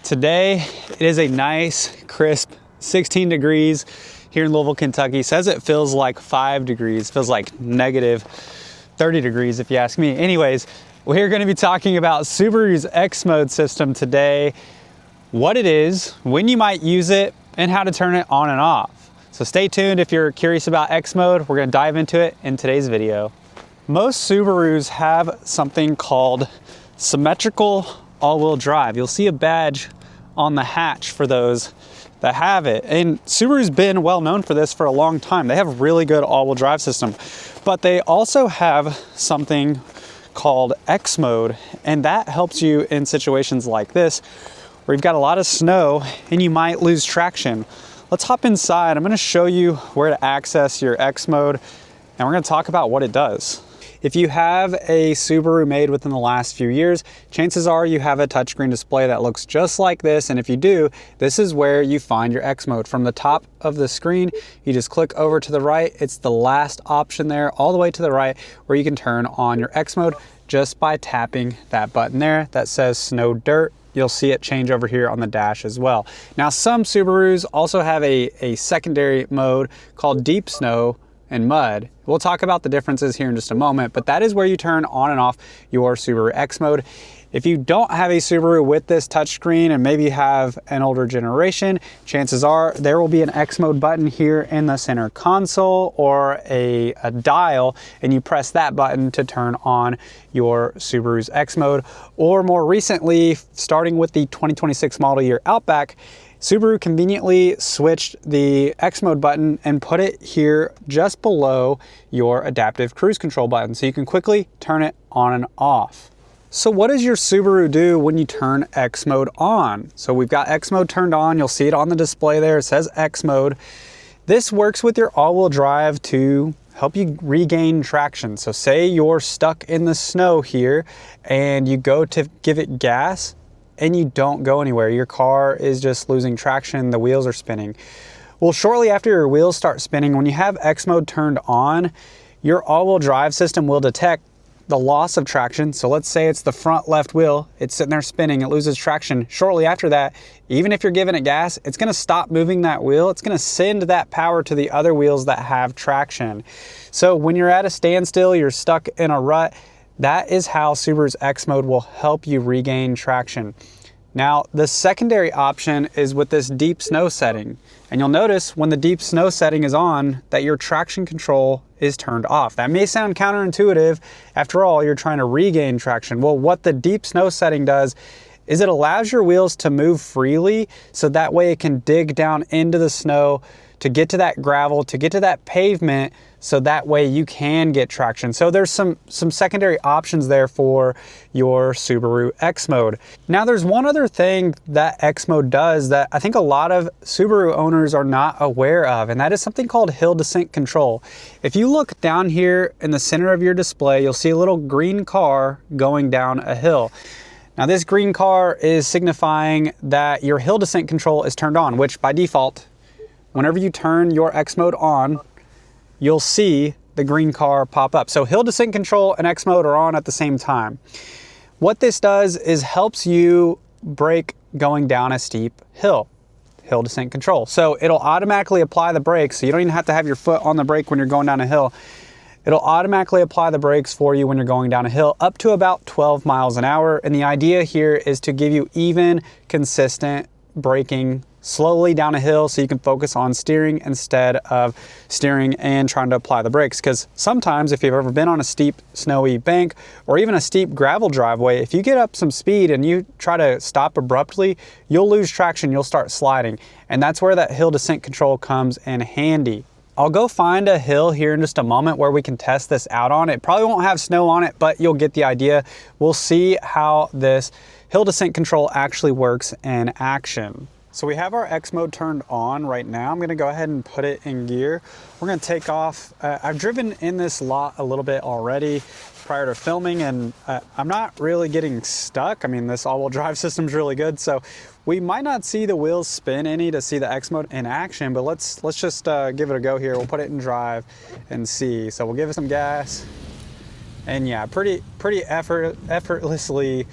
Today, it is a nice, crisp 16 degrees here in Louisville, Kentucky. Says it feels like 5 degrees, feels like negative 30 degrees if you ask me. Anyways, we're gonna be talking about Subaru's X-mode system today, what it is, when you might use it, and how to turn it on and off. So stay tuned if you're curious about X-mode. We're gonna dive into it in today's video. Most Subarus have something called symmetrical all-wheel drive. You'll see a badge on the hatch for those that have it. And Subaru's been well known for this for a long time. They have a really good all-wheel drive system, but they also have something called X-mode, and that helps you in situations like this where you've got a lot of snow and you might lose traction. Let's hop inside. I'm gonna show you where to access your X-mode, and we're gonna talk about what it does. If you have a Subaru made within the last few years, chances are you have a touchscreen display that looks just like this, and if you do, this is where you find your X-mode. From the top of the screen, you just click over to the right. It's the last option there, all the way to the right, where you can turn on your X-mode just by tapping that button there that says Snow Dirt. You'll see it change over here on the dash as well. Now, some Subarus also have a secondary mode called Deep Snow and Mud. We'll talk about the differences here in just a moment, but that is where you turn on and off your Subaru X-mode. If you don't have a Subaru with this touchscreen and maybe have an older generation, chances are there will be an X-mode button here in the center console or a dial, and you press that button to turn on your Subaru's X-mode. Or more recently, starting with the 2026 model year Outback, Subaru conveniently switched the X-mode button and put it here just below your adaptive cruise control button, so you can quickly turn it on and off. So what does your Subaru do when you turn X-mode on? So we've got X-mode turned on. You'll see it on the display there. It says X-mode. This works with your all-wheel drive to help you regain traction. So say you're stuck in the snow here and you go to give it gas and you don't go anywhere. Your car is just losing traction, the wheels are spinning. Well, shortly after your wheels start spinning, when you have X-mode turned on, your all-wheel drive system will detect the loss of traction. So let's say it's the front left wheel, it's sitting there spinning, it loses traction. Shortly after that, even if you're giving it gas, it's gonna stop moving that wheel. It's gonna send that power to the other wheels that have traction. So when you're at a standstill, you're stuck in a rut, that is how Subaru's X-mode will help you regain traction. Now, the secondary option is with this deep snow setting. And you'll notice when the deep snow setting is on that your traction control is turned off. That may sound counterintuitive. After all, you're trying to regain traction. Well, what the deep snow setting does is it allows your wheels to move freely, so that way it can dig down into the snow to get to that gravel, to get to that pavement, so that way you can get traction. So there's some secondary options there for your Subaru X-mode. Now there's one other thing that X-mode does that I think a lot of Subaru owners are not aware of, and that is something called hill descent control. If you look down here in the center of your display, you'll see a little green car going down a hill. Now this green car is signifying that your hill descent control is turned on, which by default, whenever you turn your X-mode on, you'll see the green car pop up. So hill descent control and X-mode are on at the same time. What this does is helps you brake going down a steep hill descent control. So it'll automatically apply the brakes, so you don't even have to have your foot on the brake when you're going down a hill. It'll automatically apply the brakes for you when you're going down a hill up to about 12 miles an hour. And the idea here is to give you even, consistent braking slowly down a hill so you can focus on steering instead of steering and trying to apply the brakes. Because sometimes if you've ever been on a steep snowy bank or even a steep gravel driveway, if you get up some speed and you try to stop abruptly, you'll lose traction, you'll start sliding. And that's where that hill descent control comes in handy. I'll go find a hill here in just a moment where we can test this out on. It probably won't have snow on it, but you'll get the idea. We'll see how this hill descent control actually works in action. So we have our X-mode turned on right now. I'm gonna go ahead and put it in gear. We're gonna take off. I've driven in this lot a little bit already prior to filming, and I'm not really getting stuck. I mean, this all-wheel drive system's really good, so we might not see the wheels spin any to see the X-mode in action, but let's just give it a go here. We'll put it in drive and see. So we'll give it some gas, and yeah, pretty effortlessly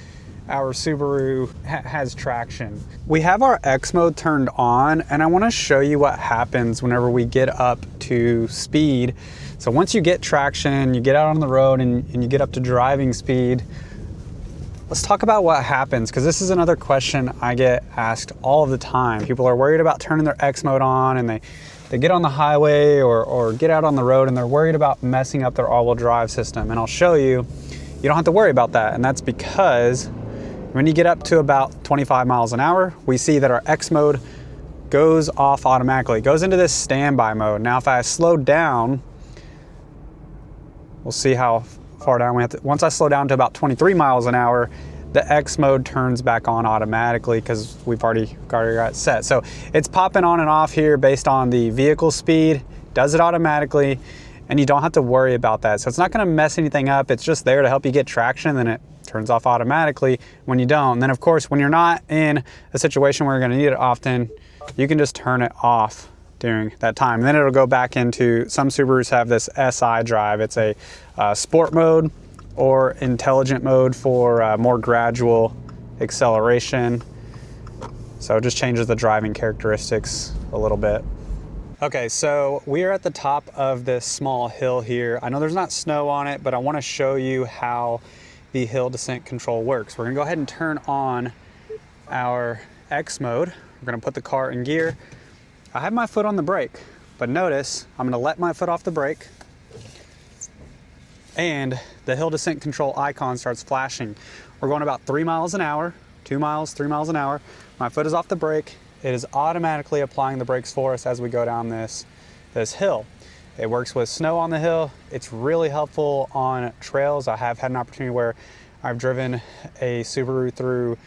our Subaru has traction. We have our X mode turned on, and I want to show you what happens whenever we get up to speed. So once you get traction, you get out on the road and you get up to driving speed, let's talk about what happens, because this is another question I get asked all of the time. People are worried about turning their X mode on, and they get on the highway or get out on the road and they're worried about messing up their all-wheel drive system. And I'll show you, you don't have to worry about that. And that's because when you get up to about 25 miles an hour, we see that our X mode goes off automatically. It goes into this standby mode. Now, if I slow down, we'll see how far down we have to. Once I slow down to about 23 miles an hour, the X mode turns back on automatically because we've already got it set. So it's popping on and off here based on the vehicle speed, does it automatically, and you don't have to worry about that. So it's not gonna mess anything up. It's just there to help you get traction, then it turns off automatically when you don't. And then of course, when you're not in a situation where you're gonna need it often, you can just turn it off during that time. And then it'll go back into, some Subarus have this SI drive. It's a sport mode or intelligent mode for more gradual acceleration. So it just changes the driving characteristics a little bit. Okay, so we are at the top of this small hill here. I know there's not snow on it, but I want to show you how the hill descent control works. We're gonna go ahead and turn on our X mode. We're gonna put the car in gear. I have my foot on the brake, but notice I'm gonna let my foot off the brake and the hill descent control icon starts flashing. We're going about 3 miles an hour, 2 miles, 3 miles an hour. My foot is off the brake. It is automatically applying the brakes for us as we go down this hill. It works with snow on the hill. It's really helpful on trails. I have had an opportunity where I've driven a Subaru through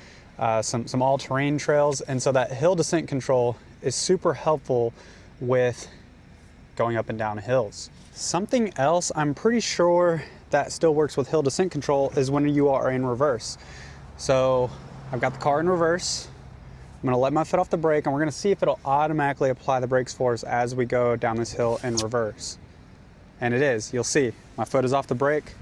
some all-terrain trails, and so that hill descent control is super helpful with going up and down hills. Something else I'm pretty sure that still works with hill descent control is when you are in reverse. So I've got the car in reverse. I'm gonna let my foot off the brake, and we're gonna see if it'll automatically apply the brakes for us as we go down this hill in reverse. And it is, you'll see, my foot is off the brake.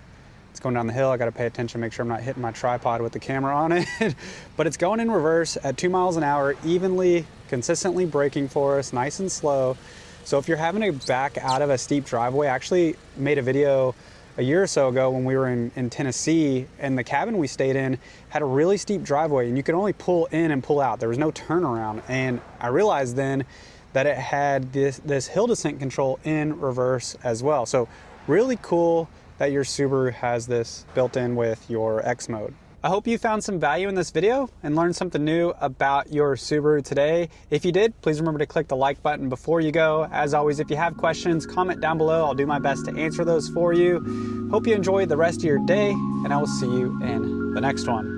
It's going down the hill. I gotta pay attention, make sure I'm not hitting my tripod with the camera on it. But it's going in reverse at 2 miles an hour, evenly, consistently braking for us, nice and slow. So if you're having to back out of a steep driveway, I actually made a video a year or so ago when we were in Tennessee, and the cabin we stayed in had a really steep driveway and you could only pull in and pull out. There was no turnaround. And I realized then that it had this hill descent control in reverse as well. So really cool that your Subaru has this built in with your X mode. I hope you found some value in this video and learned something new about your Subaru today. If you did, please remember to click the like button before you go. As always, if you have questions, comment down below. I'll do my best to answer those for you. Hope you enjoy the rest of your day, and I will see you in the next one.